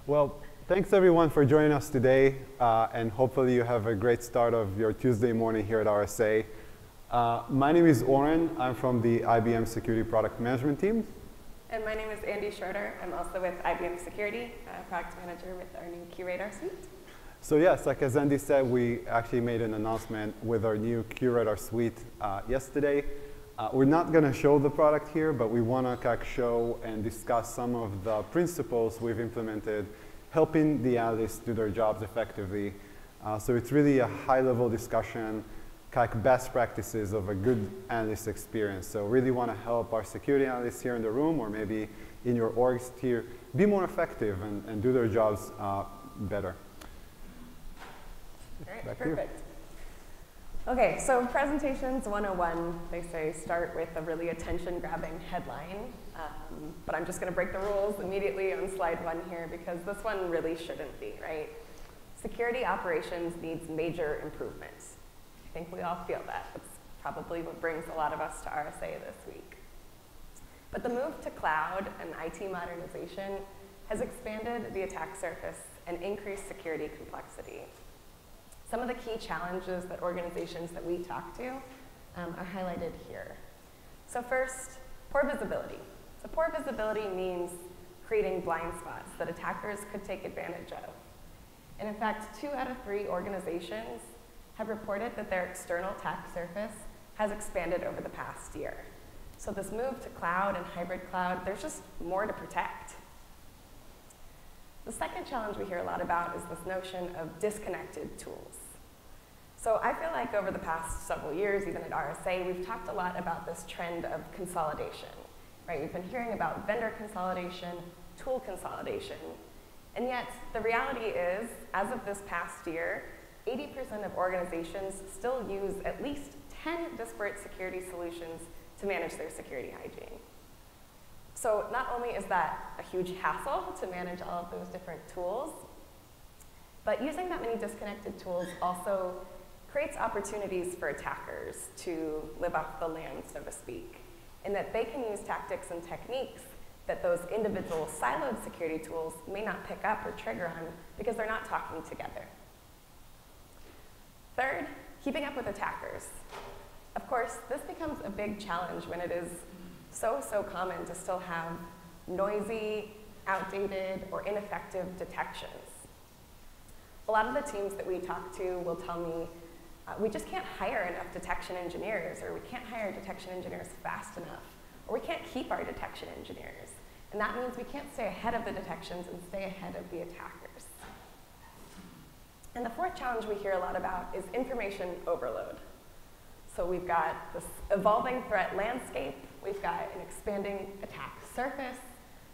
Well, thanks everyone for joining us today, and hopefully you have a great start of your Tuesday morning here at RSA. My name is Oren. I'm from the IBM Security Product Management team. And my name is Andy Schroeder. I'm also with IBM Security, product manager with our new QRadar suite. So yes, like as Andy said, we actually made an announcement with our new QRadar suite yesterday. We're not going to show the product here, but we want to show and discuss some of the principles we've implemented, helping the analysts do their jobs effectively. So it's really a high-level discussion, best practices of a good analyst experience. So really want to help our security analysts here in the room, or maybe in your orgs here, be more effective and do their jobs better. All right, perfect. Okay, so presentations 101, they say start with a really attention-grabbing headline. But I'm just going to break the rules immediately on slide 1 here, because this one really shouldn't be, right? Security operations needs major improvements. I think we all feel that. That's probably what brings a lot of us to RSA this week. But the move to cloud and IT modernization has expanded the attack surface and increased security complexity. Some of the key challenges that organizations that we talk to are highlighted here. So first, poor visibility. So poor visibility means creating blind spots that attackers could take advantage of. And in fact, 2 out of 3 organizations have reported that their external attack surface has expanded over the past year. So this move to cloud and hybrid cloud, there's just more to protect. The second challenge we hear a lot about is this notion of disconnected tools. So I feel like over the past several years, even at RSA, we've talked a lot about this trend of consolidation, right? We've been hearing about vendor consolidation, tool consolidation, and yet the reality is, as of this past year, 80% of organizations still use at least 10 disparate security solutions to manage their security hygiene. So not only is that a huge hassle to manage all of those different tools, but using that many disconnected tools also creates opportunities for attackers to live off the land, so to speak, in that they can use tactics and techniques that those individual siloed security tools may not pick up or trigger on because they're not talking together. Third, keeping up with attackers. Of course, this becomes a big challenge when it is so common to still have noisy, outdated, or ineffective detections. A lot of the teams that we talk to will tell me, we just can't hire enough detection engineers, or we can't hire detection engineers fast enough, or we can't keep our detection engineers. And that means we can't stay ahead of the detections and stay ahead of the attackers. And the fourth challenge we hear a lot about is information overload. So we've got this evolving threat landscape, we've got an expanding attack surface,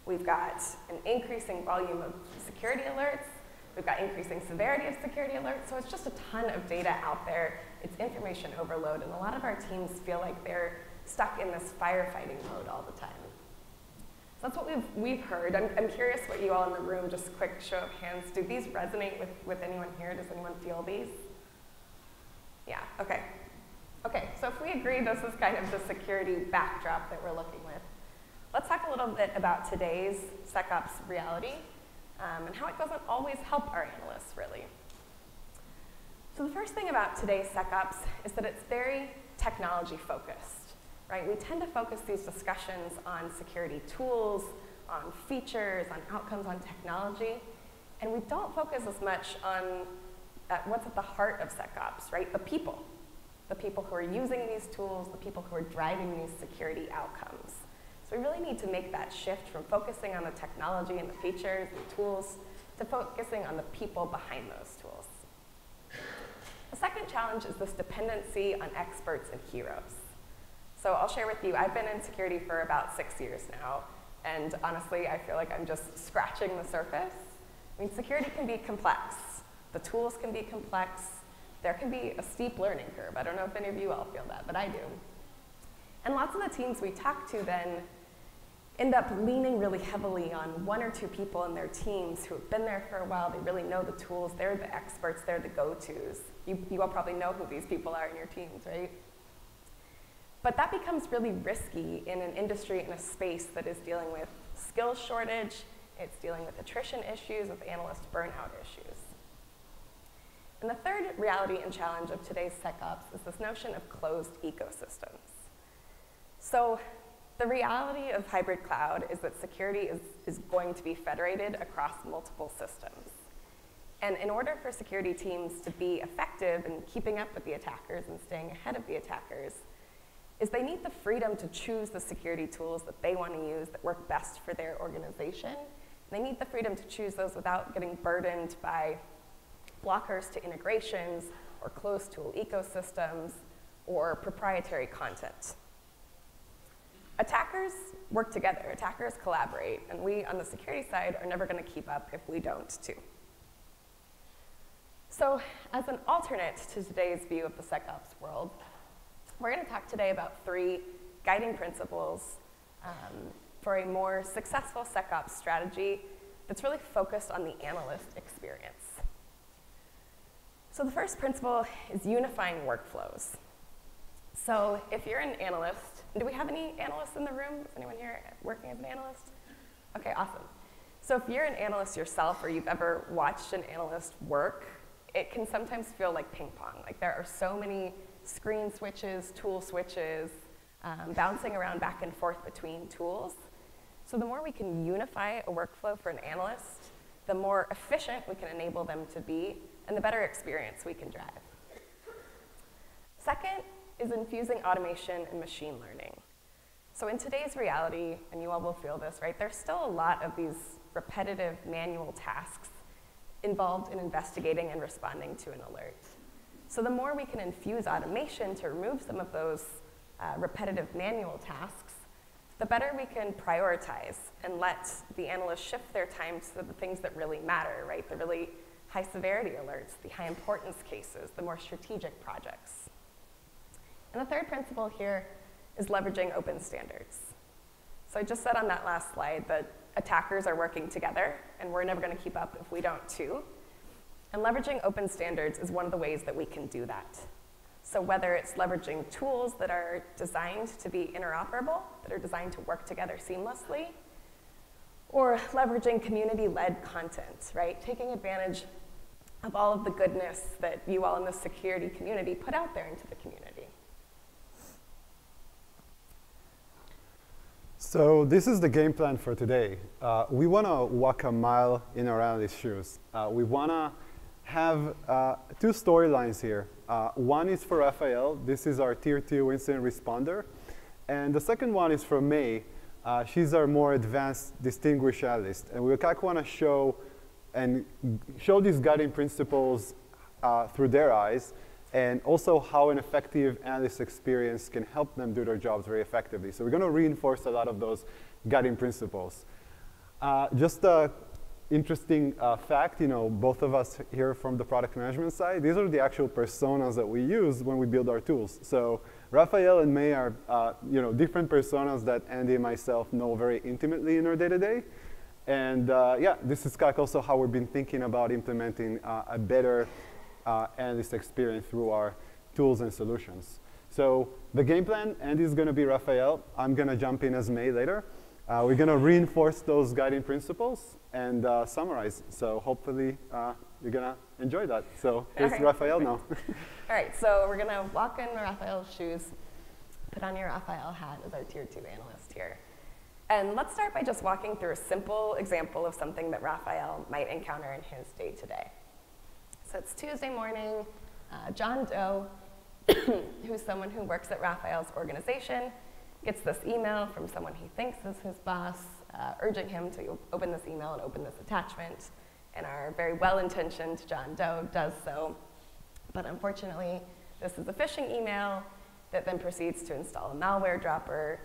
we've got an increasing volume of security alerts, we've got increasing severity of security alerts, so it's just a ton of data out there. It's information overload, and a lot of our teams feel like they're stuck in this firefighting mode all the time. So that's what we've heard. I'm curious what you all in the room, just a quick show of hands, do these resonate with anyone here? Does anyone feel these? Yeah, okay. Okay, so if we agree this is kind of the security backdrop that we're looking with, let's talk a little bit about today's SecOps reality and how it doesn't always help our analysts, really. So the first thing about today's SecOps is that it's very technology focused. Right? We tend to focus these discussions on security tools, on features, on outcomes, on technology, and we don't focus as much on what's at the heart of SecOps, right? The people who are using these tools, the people who are driving these security outcomes. So we really need to make that shift from focusing on the technology and the features and tools to focusing on the people behind those tools. The second challenge is this dependency on experts and heroes. So I'll share with you, I've been in security for about 6 years now, and honestly, I feel like I'm just scratching the surface. I mean, security can be complex. The tools can be complex. There can be a steep learning curve. I don't know if any of you all feel that, but I do. And lots of the teams we talk to then end up leaning really heavily on 1 or 2 people in their teams who have been there for a while. They really know the tools. They're the experts. They're the go-tos. You all probably know who these people are in your teams, right? But that becomes really risky in an industry, in a space that is dealing with skills shortage It's dealing with attrition issues, with analyst burnout issues. And the third reality and challenge of today's SecOps is this notion of closed ecosystems. So the reality of hybrid cloud is that security is going to be federated across multiple systems. And in order for security teams to be effective in keeping up with the attackers and staying ahead of the attackers, is they need the freedom to choose the security tools that they want to use that work best for their organization. They need the freedom to choose those without getting burdened by blockers to integrations or closed tool ecosystems or proprietary content. Attackers work together, attackers collaborate, and we on the security side are never going to keep up if we don't too. So as an alternate to today's view of the SecOps world, we're going to talk today about 3 guiding principles for a more successful SecOps strategy that's really focused on the analyst experience. So the first principle is unifying workflows. So if you're an analyst, do we have any analysts in the room? Is anyone here working as an analyst? Okay, awesome. So if you're an analyst yourself or you've ever watched an analyst work, it can sometimes feel like ping pong. Like there are so many screen switches, tool switches, bouncing around back and forth between tools. So the more we can unify a workflow for an analyst, the more efficient we can enable them to be, and the better experience we can drive. Second is infusing automation and machine learning. So in today's reality, and you all will feel this, right, there's still a lot of these repetitive manual tasks involved in investigating and responding to an alert. So the more we can infuse automation to remove some of those repetitive manual tasks, the better we can prioritize and let the analysts shift their time to the things that really matter, right? The really high severity alerts, the high importance cases, the more strategic projects. And the third principle here is leveraging open standards. So I just said on that last slide that attackers are working together, and we're never going to keep up if we don't too. And leveraging open standards is one of the ways that we can do that. So whether it's leveraging tools that are designed to be interoperable, that are designed to work together seamlessly, or leveraging community-led content, right? Taking advantage of all of the goodness that you all in the security community put out there into the community. So this is the game plan for today. We want to walk a mile in our analyst's shoes. We want to have 2 storylines here. One is for Raphael. This is our Tier 2 incident responder. And the second one is for May. She's our more advanced distinguished analyst. And we kind of want to show these guiding principles through their eyes, and also how an effective analyst experience can help them do their jobs very effectively. So we're going to reinforce a lot of those guiding principles. Just an interesting fact, both of us here from the product management side, these are the actual personas that we use when we build our tools. So Raphael and May are different personas that Andy and myself know very intimately in our day-to-day. And yeah, this is kind of also how we've been thinking about implementing a better analyst experience through our tools and solutions. So the game plan, Andy's going to be Raphael. I'm going to jump in as May later. We're going to reinforce those guiding principles and summarize. So hopefully you're going to enjoy that. So here's Raphael now. All right, so we're going to walk in Raphael's shoes, put on your Raphael hat as our Tier 2 analyst here. And let's start by just walking through a simple example of something that Raphael might encounter in his day-to-day. So it's Tuesday morning. John Doe, who's someone who works at Raphael's organization, gets this email from someone he thinks is his boss, urging him to open this email and open this attachment. And our very well-intentioned John Doe does so. But unfortunately, this is a phishing email that then proceeds to install a malware dropper,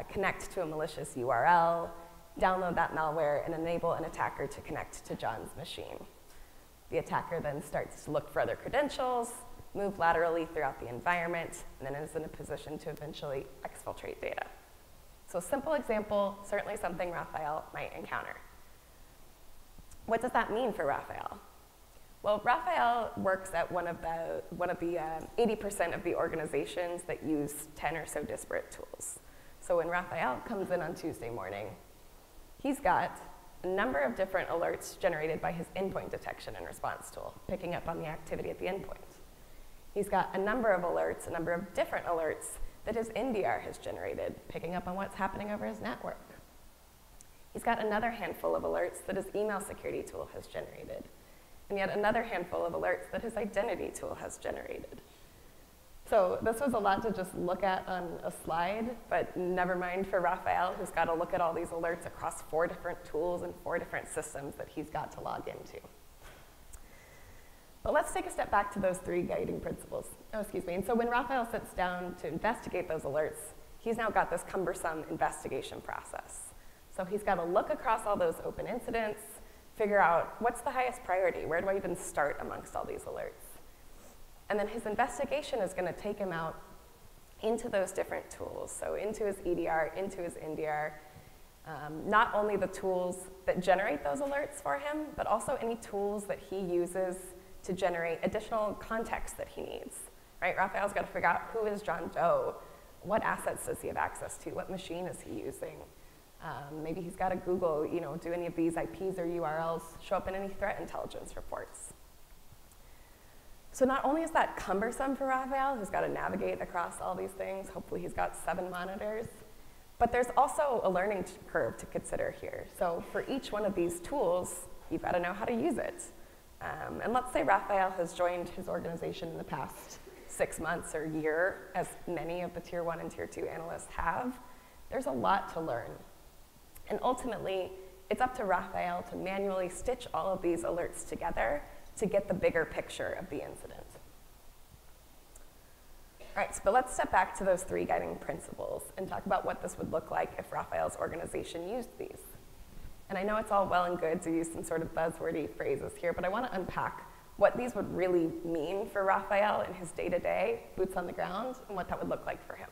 connect to a malicious URL, download that malware, and enable an attacker to connect to John's machine. The attacker then starts to look for other credentials, move laterally throughout the environment, and then is in a position to eventually exfiltrate data. So simple example, certainly something Raphael might encounter. What does that mean for Raphael? Well, Raphael works at one of the 80% of the organizations that use 10 or so disparate tools. So when Raphael comes in on Tuesday morning, he's got a number of different alerts generated by his endpoint detection and response tool, picking up on the activity at the endpoint. He's got a number of alerts, a number of different alerts that his NDR has generated, picking up on what's happening over his network. He's got another handful of alerts that his email security tool has generated, and yet another handful of alerts that his identity tool has generated. So this was a lot to just look at on a slide, but never mind for Raphael, who's got to look at all these alerts across 4 different tools and 4 different systems that he's got to log into. But let's take a step back to those 3 guiding principles. Oh, excuse me. And so when Raphael sits down to investigate those alerts, he's now got this cumbersome investigation process. So he's got to look across all those open incidents, figure out what's the highest priority, where do I even start amongst all these alerts? And then his investigation is going to take him out into those different tools, so into his EDR, into his NDR, not only the tools that generate those alerts for him, but also any tools that he uses to generate additional context that he needs, right? Raphael's got to figure out who is John Doe, what assets does he have access to, what machine is he using? Maybe he's got to Google, do any of these IPs or URLs show up in any threat intelligence reports? So not only is that cumbersome for Raphael, who's got to navigate across all these things, hopefully he's got 7 monitors, but there's also a learning curve to consider here. So for each one of these tools, you've got to know how to use it. And let's say Raphael has joined his organization in the past 6 months or year, as many of the Tier 1 and Tier 2 analysts have. There's a lot to learn. And ultimately, it's up to Raphael to manually stitch all of these alerts together to get the bigger picture of the incident. All right, but let's step back to those 3 guiding principles and talk about what this would look like if Raphael's organization used these. And I know it's all well and good to use some sort of buzzwordy phrases here, but I want to unpack what these would really mean for Raphael in his day-to-day, boots on the ground, and what that would look like for him.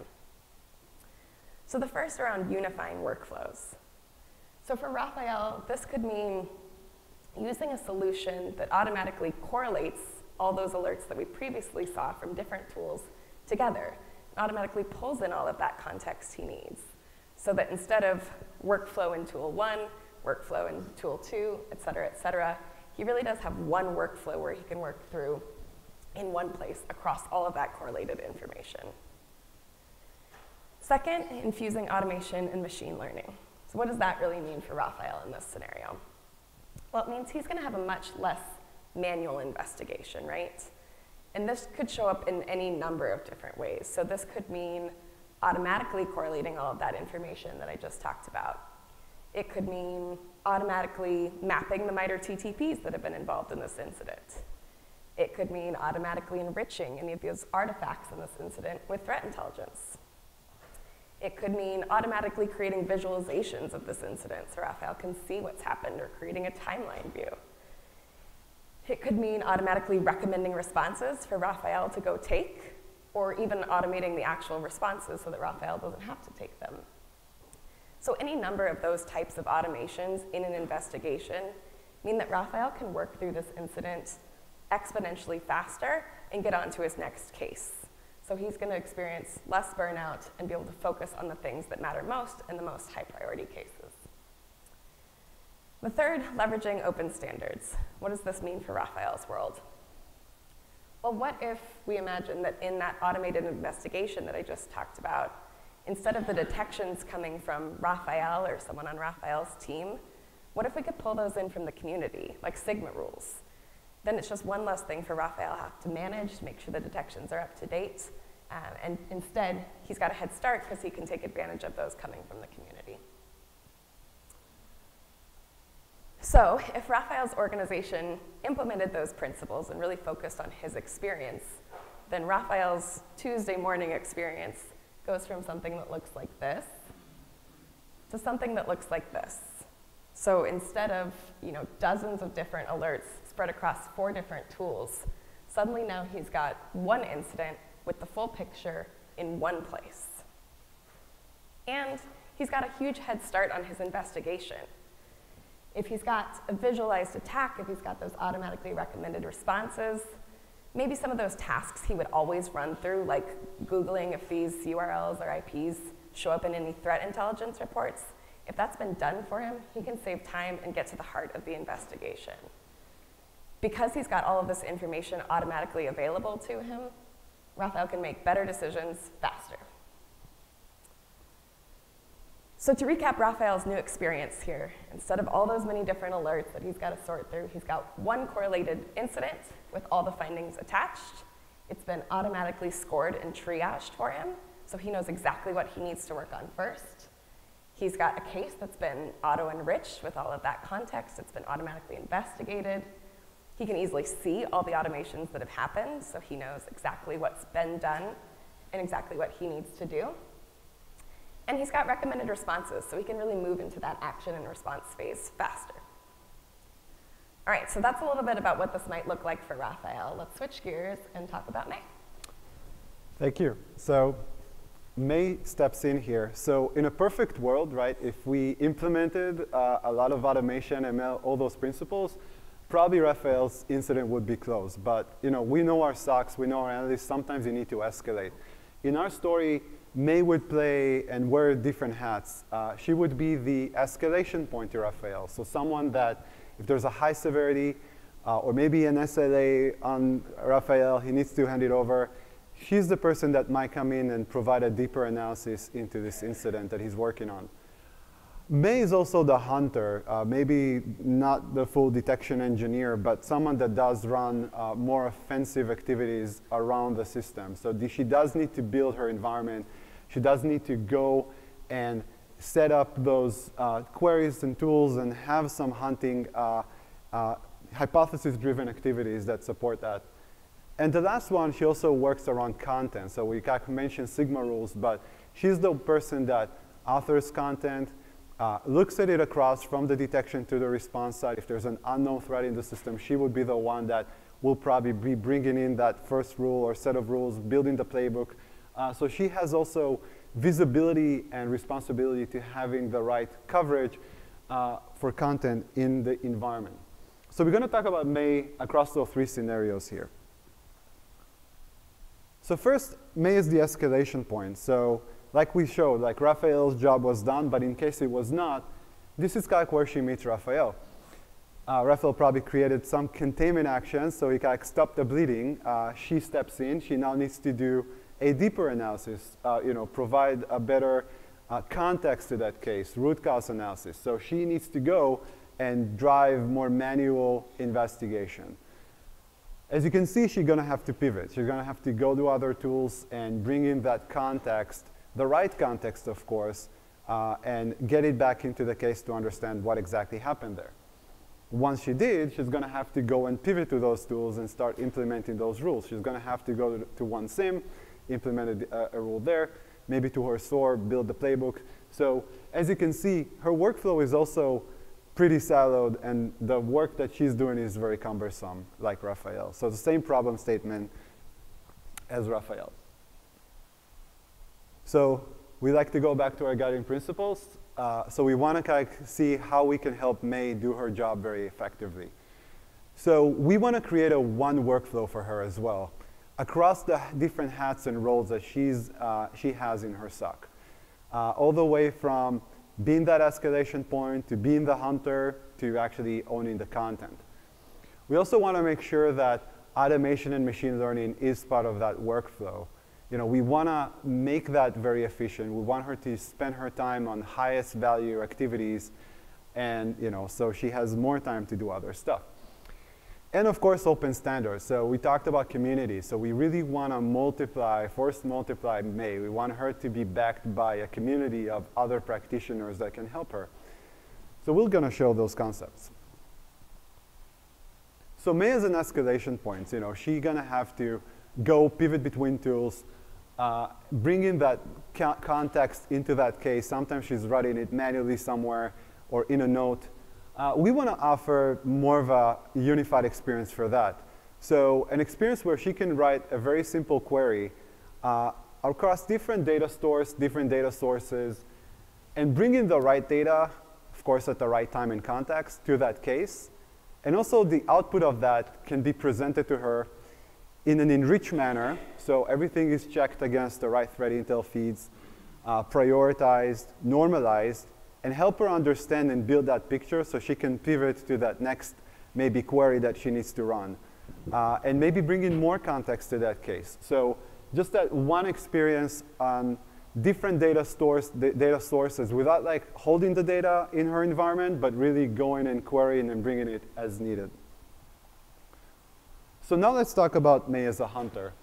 So the first around unifying workflows. So for Raphael, this could mean using a solution that automatically correlates all those alerts that we previously saw from different tools together, and automatically pulls in all of that context he needs. So that instead of workflow in tool 1, workflow in tool 2, et cetera, he really does have one workflow where he can work through in one place across all of that correlated information. Second, infusing automation and machine learning. So what does that really mean for Raphael in this scenario? Well, it means he's going to have a much less manual investigation, right? And this could show up in any number of different ways. So this could mean automatically correlating all of that information that I just talked about. It could mean automatically mapping the MITRE TTPs that have been involved in this incident. It could mean automatically enriching any of those artifacts in this incident with threat intelligence. It could mean automatically creating visualizations of this incident so Raphael can see what's happened, or creating a timeline view. It could mean automatically recommending responses for Raphael to go take, or even automating the actual responses so that Raphael doesn't have to take them. So any number of those types of automations in an investigation mean that Raphael can work through this incident exponentially faster and get on to his next case. So he's going to experience less burnout and be able to focus on the things that matter most in the most high priority cases. The third, leveraging open standards. What does this mean for Raphael's world? Well, what if we imagine that in that automated investigation that I just talked about, instead of the detections coming from Raphael or someone on Raphael's team, what if we could pull those in from the community, like Sigma rules? Then it's just one less thing for Raphael to have to manage to make sure the detections are up to date. And instead, he's got a head start because he can take advantage of those coming from the community. So if Raphael's organization implemented those principles and really focused on his experience, then Raphael's Tuesday morning experience goes from something that looks like this to something that looks like this. So instead of dozens of different alerts spread across 4 different tools, suddenly now he's got one incident with the full picture in one place. And he's got a huge head start on his investigation. If he's got a visualized attack, if he's got those automatically recommended responses, maybe some of those tasks he would always run through, like Googling if these URLs or IPs show up in any threat intelligence reports, If that's been done for him, he can save time and get to the heart of the investigation. Because he's got all of this information automatically available to him, Raphael can make better decisions faster. So to recap Raphael's new experience here, instead of all those many different alerts that he's got to sort through, he's got one correlated incident with all the findings attached. It's been automatically scored and triaged for him, so he knows exactly what he needs to work on first. He's got a case that's been auto-enriched with all of that context. It's been automatically investigated. He can easily see all the automations that have happened, so he knows exactly what's been done and exactly what he needs to do. And he's got recommended responses, so he can really move into that action and response phase faster. All right, so that's a little bit about what this might look like for Raphael. Let's switch gears and talk about May. Thank you. So May steps in here. So in a perfect world, right, if we implemented a lot of automation, ML, all those principles, probably Raphael's incident would be closed. But we know our SOCs, we know our analysts, sometimes you need to escalate. In our story, May would play and wear different hats. She would be the escalation point to Raphael. So someone that, if there's a high severity, or maybe an SLA on Raphael, he needs to hand it over. She's the person that might come in and provide a deeper analysis into this incident that he's working on. May is also the hunter, maybe not the full detection engineer, but someone that does run more offensive activities around the system. So she does need to build her environment. She does need to go and set up those queries and tools and have some hunting hypothesis-driven activities that support that. And the last one, she also works around content. So we mentioned Sigma rules, but she's the person that authors content, looks at it across from the detection to the response side. If there's an unknown threat in the system, she would be the one that will probably be bringing in that first rule or set of rules, building the playbook. So she has also visibility and responsibility to having the right coverage for content in the environment. So we're going to talk about May across those three scenarios here. So first, May is the escalation point. So like we showed, like Raphael's job was done, but in case it was not, this is kind of where she meets Raphael. Raphael probably created some containment actions, so he kind of stopped the bleeding. She steps in. She now needs to do a deeper analysis, provide a better context to that case, root cause analysis. So she needs to go and drive more manual investigation. As you can see, she's going to have to pivot. She's going to have to go to other tools and bring in that context, the right context, of course, and get it back into the case to understand what exactly happened there. Once she did, she's going to have to go and pivot to those tools and start implementing those rules. She's going to have to go to OneSIM, implement a rule there, maybe to her SOAR, build the playbook. So as you can see, her workflow is also pretty siloed, and the work that she's doing is very cumbersome, like Raphael. So the same problem statement as Raphael. So we like to go back to our guiding principles. So we want to kind of see how we can help May do her job very effectively. So we want to create a one workflow for her as well, across the different hats and roles that she has in her SOC, all the way from being that escalation point, to being the hunter, to actually owning the content. We also want to make sure that automation and machine learning is part of that workflow. We want to make that very efficient. We want her to spend her time on highest value activities, and so she has more time to do other stuff. And of course, open standards. So we talked about community. So we really want to force multiply May. We want her to be backed by a community of other practitioners that can help her. So we're going to show those concepts. So May is an escalation point. She's going to have to go pivot between tools, bring in that context into that case. Sometimes she's writing it manually somewhere or in a note. We want to offer more of a unified experience for that. So an experience where she can write a very simple query across different data stores, different data sources, and bring in the right data, of course, at the right time and context to that case. And also the output of that can be presented to her in an enriched manner. So everything is checked against the right threat intel feeds, prioritized, normalized, and help her understand and build that picture so she can pivot to that next maybe query that she needs to run. And maybe bring in more context to that case. So just that one experience on different data sources without like holding the data in her environment, but really going and querying and bringing it as needed. So now let's talk about May as a hunter.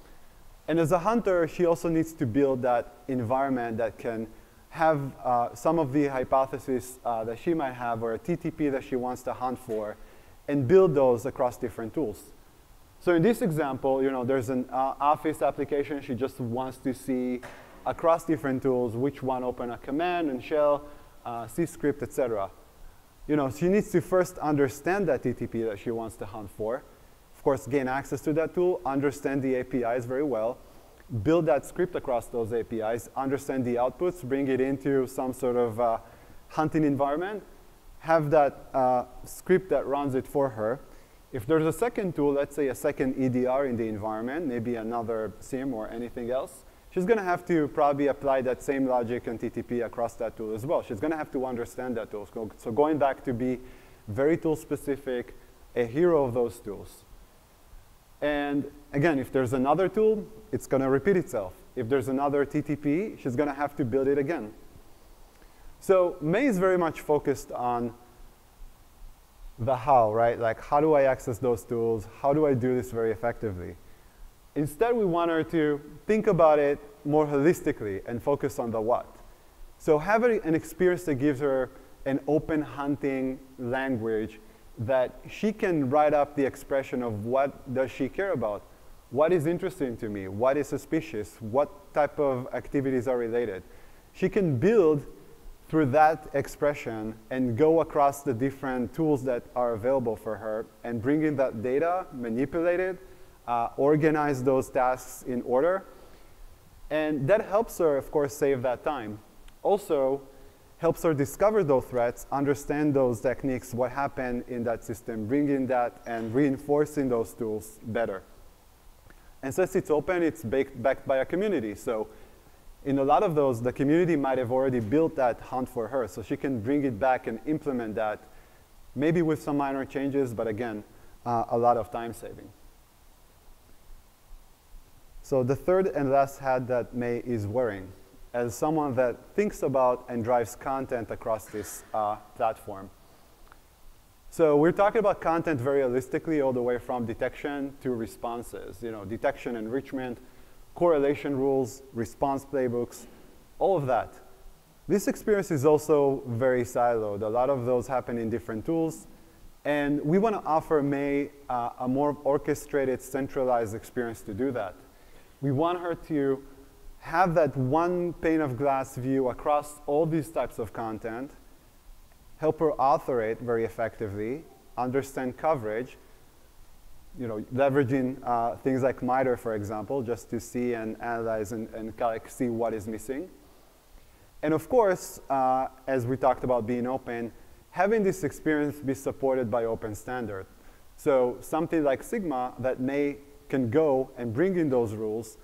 And as a hunter, she also needs to build that environment that can have some of the hypotheses that she might have, or a TTP that she wants to hunt for, and build those across different tools. So in this example, there's an Office application. She just wants to see across different tools which one open a command and shell, C script, etc. She needs to first understand that TTP that she wants to hunt for. Of course, gain access to that tool, understand the APIs very well, build that script across those APIs, understand the outputs, bring it into some sort of hunting environment, have that script that runs it for her. If there's a second tool, let's say a second EDR in the environment, maybe another SIEM or anything else, she's going to have to probably apply that same logic and TTP across that tool as well. She's going to have to understand that tool. So going back to be very tool specific, a hero of those tools. And again, if there's another tool, it's going to repeat itself. If there's another TTP, she's going to have to build it again. So May is very much focused on the how, right? Like, how do I access those tools? How do I do this very effectively? Instead, we want her to think about it more holistically and focus on the what. So have an experience that gives her an open hunting language that she can write up the expression of what does she care about. What is interesting to me? What is suspicious? What type of activities are related? She can build through that expression and go across the different tools that are available for her and bring in that data, manipulate it, organize those tasks in order. And that helps her, of course, save that time. Also, helps her discover those threats, understand those techniques, what happened in that system, bringing that and reinforcing those tools better. And since it's open, it's backed by a community. So in a lot of those, the community might have already built that hunt for her, so she can bring it back and implement that, maybe with some minor changes, but again, a lot of time saving. So the third and last hat that May is wearing, as someone that thinks about and drives content across this platform. So we're talking about content very holistically, all the way from detection to responses. Detection, enrichment, correlation rules, response playbooks, all of that. This experience is also very siloed. A lot of those happen in different tools. And we want to offer May a more orchestrated, centralized experience to do that. We want her to have that one pane of glass view across all these types of content, help her author it very effectively, understand coverage, leveraging things like MITRE, for example, just to see and analyze and see what is missing. And of course, as we talked about being open, having this experience be supported by open standard. So something like Sigma that May can go and bring in those rules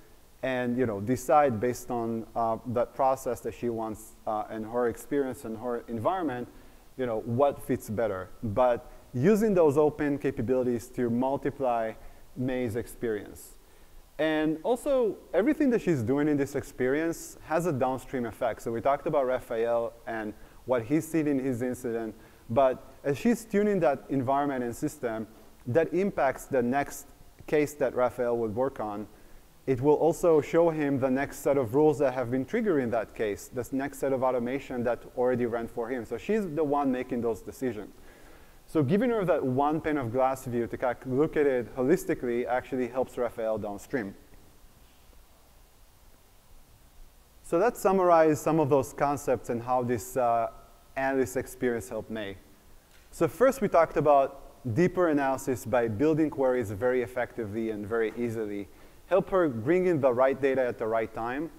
and decide based on that process that she wants and her experience and her environment, what fits better. But using those open capabilities to multiply May's experience. And also, everything that she's doing in this experience has a downstream effect. So we talked about Raphael and what he's seen in his incident. But as she's tuning that environment and system, that impacts the next case that Raphael would work on. It will also show him the next set of rules that have been triggering that case, this next set of automation that already ran for him. So she's the one making those decisions. So giving her that one pane of glass view to kind of look at it holistically actually helps Raphael downstream. So let's summarize some of those concepts and how this analyst experience helped May. So first we talked about deeper analysis by building queries very effectively and very easily. Help her bring in the right data at the right time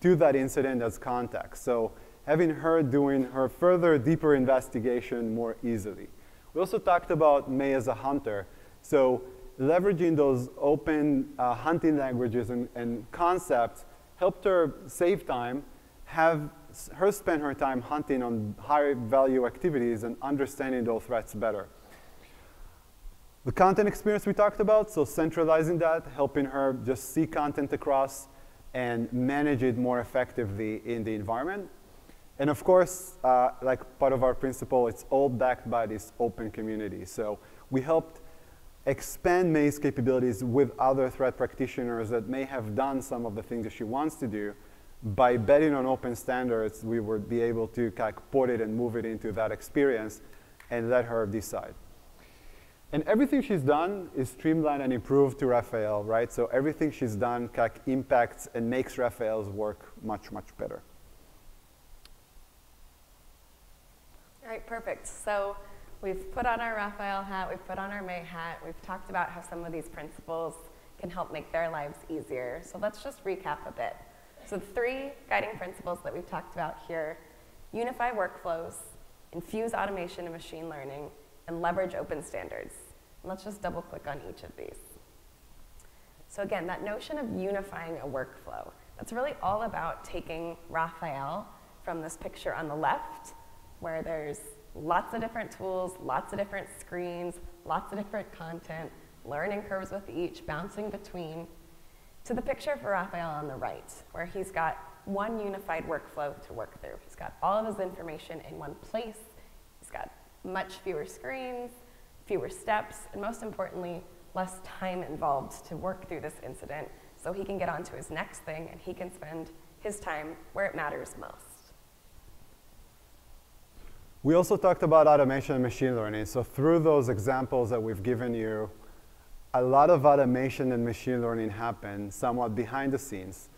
to that incident as context. So having her doing her further deeper investigation more easily. We also talked about May as a hunter. So leveraging those open hunting languages and concepts helped her save time, have her spend her time hunting on high value activities and understanding those threats better. The content experience we talked about, so centralizing that, helping her just see content across and manage it more effectively in the environment. And of course, like part of our principle, it's all backed by this open community. So we helped expand May's capabilities with other threat practitioners that may have done some of the things that she wants to do. By betting on open standards, we would be able to kind of put it and move it into that experience and let her decide. And everything she's done is streamlined and improved to Raphael, right? So everything she's done kind of impacts and makes Raphael's work much, much better. All right, perfect. So we've put on our Raphael hat, we've put on our May hat, we've talked about how some of these principles can help make their lives easier. So let's just recap a bit. So the 3 guiding principles that we've talked about here: unify workflows, infuse automation and machine learning, and leverage open standards. And let's just double click on each of these. So again, that notion of unifying a workflow, that's really all about taking Raphael from this picture on the left, where there's lots of different tools, lots of different screens, lots of different content, learning curves with each, bouncing between, to the picture for Raphael on the right, where he's got one unified workflow to work through. He's got all of his information in one place. He's got much fewer screens, fewer steps, and most importantly, less time involved to work through this incident, so he can get on to his next thing and he can spend his time where it matters most. We also talked about automation and machine learning. So through those examples that we've given you, a lot of automation and machine learning happen somewhat behind the scenes.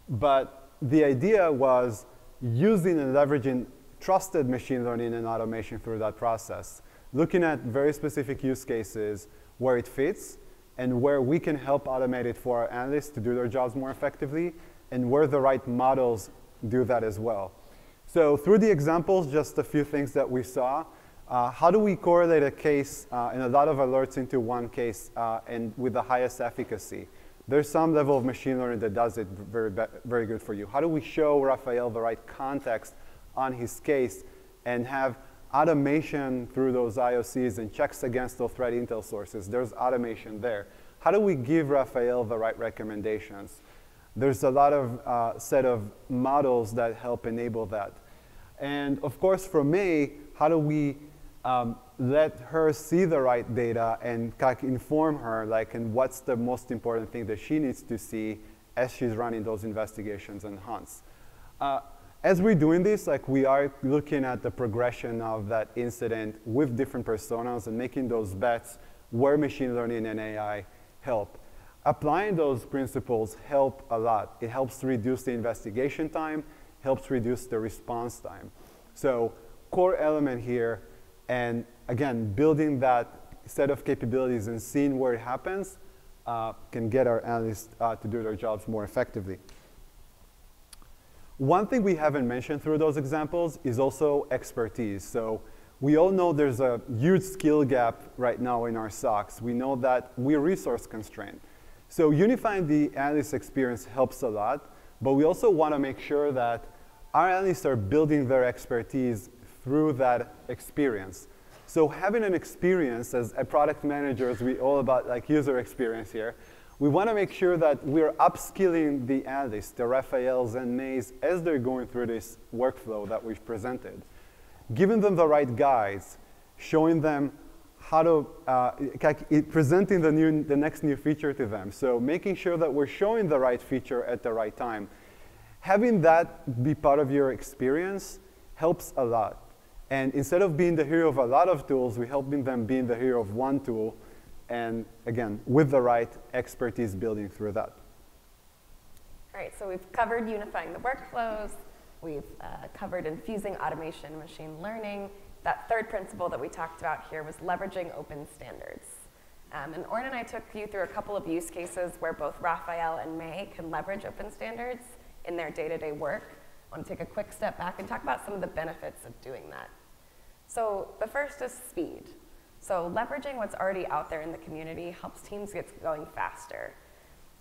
But the idea was using and leveraging trusted machine learning and automation through that process, looking at very specific use cases where it fits and where we can help automate it for our analysts to do their jobs more effectively, and where the right models do that as well. So through the examples, just a few things that we saw. How do we correlate a case and a lot of alerts into one case and with the highest efficacy? There's some level of machine learning that does it very good for you. How do we show Raphael the right context on his case and have automation through those IOCs and checks against those threat intel sources? There's automation there. How do we give Raphael the right recommendations? There's a lot of set of models that help enable that. And of course, for May, how do we let her see the right data and inform her, like, and what's the most important thing that she needs to see as she's running those investigations and hunts? As we're doing this, like, we are looking at the progression of that incident with different personas and making those bets where machine learning and AI help. Applying those principles help a lot. It helps to reduce the investigation time, helps reduce the response time. So core element here, and again, building that set of capabilities and seeing where it happens can get our analysts to do their jobs more effectively. One thing we haven't mentioned through those examples is also expertise. So we all know there's a huge skill gap right now in our SOCs. We know that we're resource constrained. So unifying the analyst experience helps a lot, but we also want to make sure that our analysts are building their expertise through that experience. So having an experience as a product manager, as we all about like user experience here, we want to make sure that we're upskilling the analysts, the Raphaels and Mays, as they're going through this workflow that we've presented, giving them the right guides, showing them how to, presenting the next new feature to them. So making sure that we're showing the right feature at the right time. Having that be part of your experience helps a lot. And instead of being the hero of a lot of tools, we're helping them being the hero of one tool, and again, with the right expertise building through that. All right, so we've covered unifying the workflows. We've covered infusing automation and machine learning. That third principle that we talked about here was leveraging open standards. And Oren and I took you through a couple of use cases where both Raphael and May can leverage open standards in their day-to-day work. I want to take a quick step back and talk about some of the benefits of doing that. So the first is speed. So leveraging what's already out there in the community helps teams get going faster.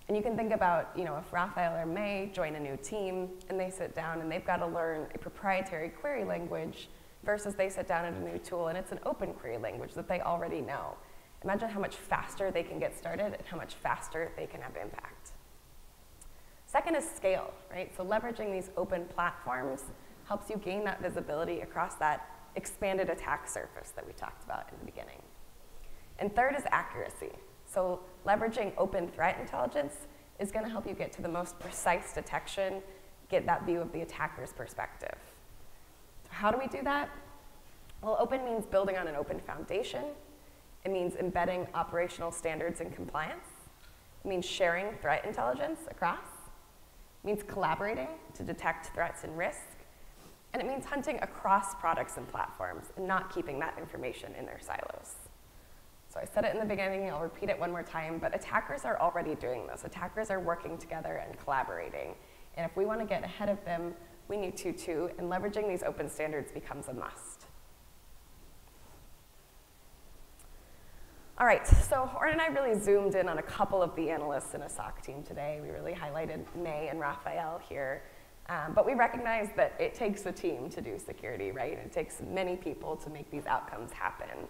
And you can think about, if Raphael or May join a new team and they sit down and they've got to learn a proprietary query language versus they sit down at a new tool and it's an open query language that they already know. Imagine how much faster they can get started and how much faster they can have impact. Second is scale, right? So leveraging these open platforms helps you gain that visibility across that expanded attack surface that we talked about in the beginning. And third is accuracy. So leveraging open threat intelligence is going to help you get to the most precise detection, get that view of the attacker's perspective. So how do we do that? Well, open means building on an open foundation. It means embedding operational standards and compliance. It means sharing threat intelligence across. It means collaborating to detect threats and risk. And it means hunting across products and platforms and not keeping that information in their silos. So I said it in the beginning, I'll repeat it one more time, but attackers are already doing this. Attackers are working together and collaborating. And if we want to get ahead of them, we need to too, and leveraging these open standards becomes a must. All right, so Oren and I really zoomed in on a couple of the analysts in a SOC team today. We really highlighted May and Raphael here. But we recognize that it takes a team to do security, right? It takes many people to make these outcomes happen.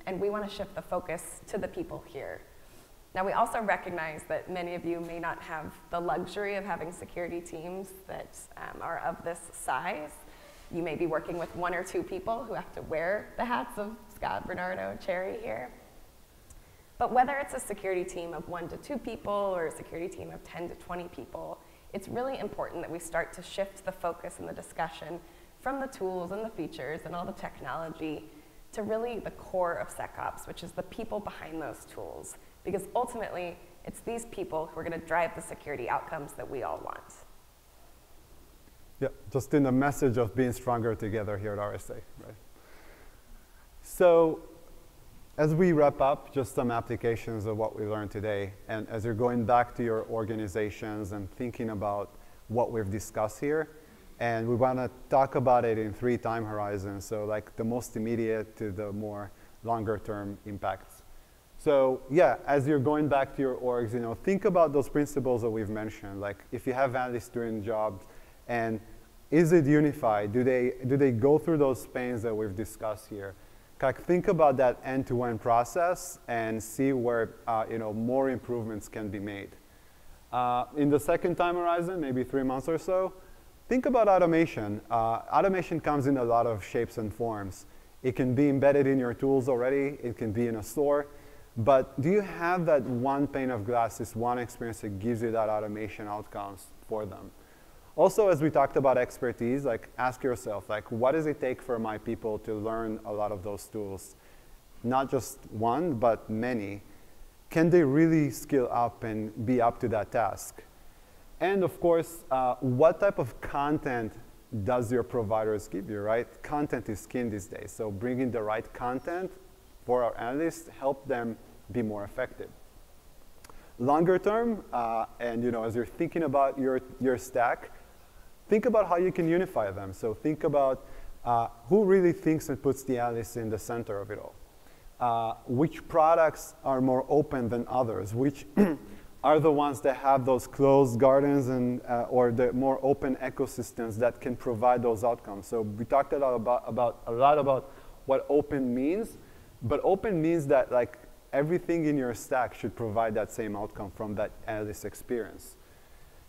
And we want to shift the focus to the people here. Now, we also recognize that many of you may not have the luxury of having security teams that are of this size. You may be working with one or two people who have to wear the hats of Scott, Bernardo, Cherry here. But whether it's a security team of 1 to 2 people or a security team of 10 to 20 people, it's really important that we start to shift the focus in the discussion from the tools and the features and all the technology to really the core of SecOps, which is the people behind those tools. Because ultimately, it's these people who are going to drive the security outcomes that we all want. Yeah, just in the message of being stronger together here at RSA, right? So as we wrap up, just some applications of what we learned today, and as you're going back to your organizations and thinking about what we've discussed here, and we want to talk about it in 3 time horizons, so like the most immediate to the more longer term impacts. So yeah, as you're going back to your orgs, think about those principles that we've mentioned. Like if you have analysts doing jobs, and is it unified? Do they go through those pains that we've discussed here? Think about that end-to-end process and see where more improvements can be made. In the second time horizon, maybe 3 months or so, think about automation. Automation comes in a lot of shapes and forms. It can be embedded in your tools already. It can be in a store. But do you have that one pane of glass, this one experience that gives you that automation outcomes for them? Also, as we talked about expertise, ask yourself, what does it take for my people to learn a lot of those tools? Not just one, but many. Can they really skill up and be up to that task? And of course, what type of content does your providers give you, right? Content is king these days. So bringing the right content for our analysts help them be more effective. Longer term, and as you're thinking about your stack, think about how you can unify them. So think about who really thinks and puts the analyst in the center of it all. Which products are more open than others? Which are the ones that have those closed gardens and or the more open ecosystems that can provide those outcomes? So we talked a lot about what open means, but open means that everything in your stack should provide that same outcome from that analyst experience.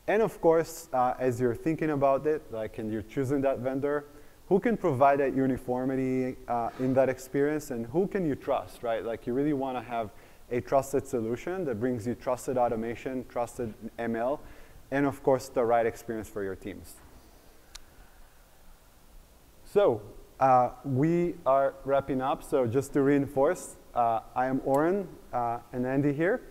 And of course, as you're thinking about it, and you're choosing that vendor, who can provide that uniformity in that experience, and who can you trust, right? You really want to have a trusted solution that brings you trusted automation, trusted ML, and of course, the right experience for your teams. So we are wrapping up. So just to reinforce, I am Oren and Andy here.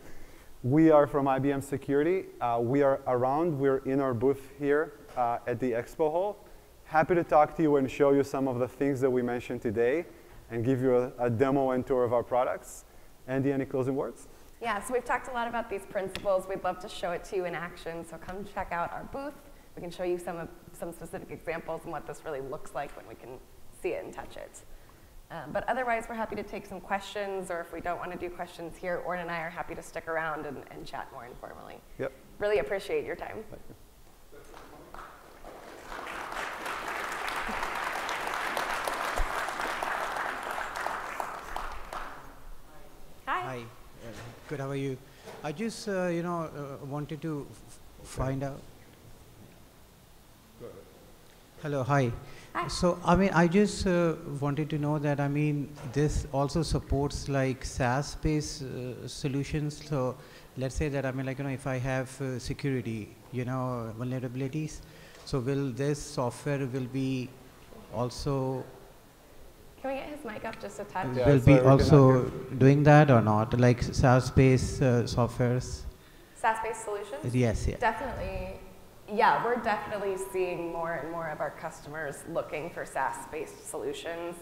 We are from IBM Security. We are around. We're in our booth here at the Expo Hall. Happy to talk to you and show you some of the things that we mentioned today and give you a demo and tour of our products. Andy, any closing words? Yeah, so we've talked a lot about these principles. We'd love to show it to you in action. So come check out our booth. We can show you some specific examples and what this really looks like when we can see it and touch it. But otherwise, we're happy to take some questions, or if we don't want to do questions here, Orrin and I are happy to stick around and chat more informally. Yep. Really appreciate your time. Thank you. Hi. Hi, good, how are you? I just, wanted to find out. Hello, hi. Hi. So, I mean, I just wanted to know that, I mean, this also supports like SaaS-based solutions. So, let's say that, I mean, like, if I have security, vulnerabilities, so will this software will be also Can we get his mic up just a touch? Yeah, will sorry, be we cannot also hear. doing that or not, like SaaS-based softwares? SaaS-based solutions? Yes, yeah. Definitely. Yeah, we're definitely seeing more and more of our customers looking for SaaS-based solutions.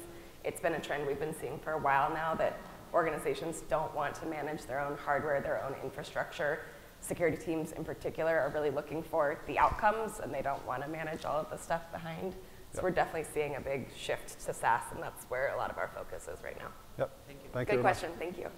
It's been a trend we've been seeing for a while now that organizations don't want to manage their own hardware, their own infrastructure. Security teams in particular are really looking for the outcomes, and they don't want to manage all of the stuff behind. So Yep. we're definitely seeing a big shift to SaaS, and that's where a lot of our focus is right now. Yep. Thank you. Good question, thank you.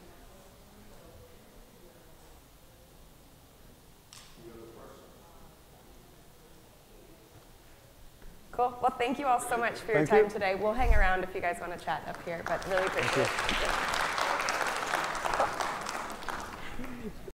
Cool, well thank you all so much for your Thank you. time today. We'll hang around if you guys want to chat up here, but really appreciate it. Thank you.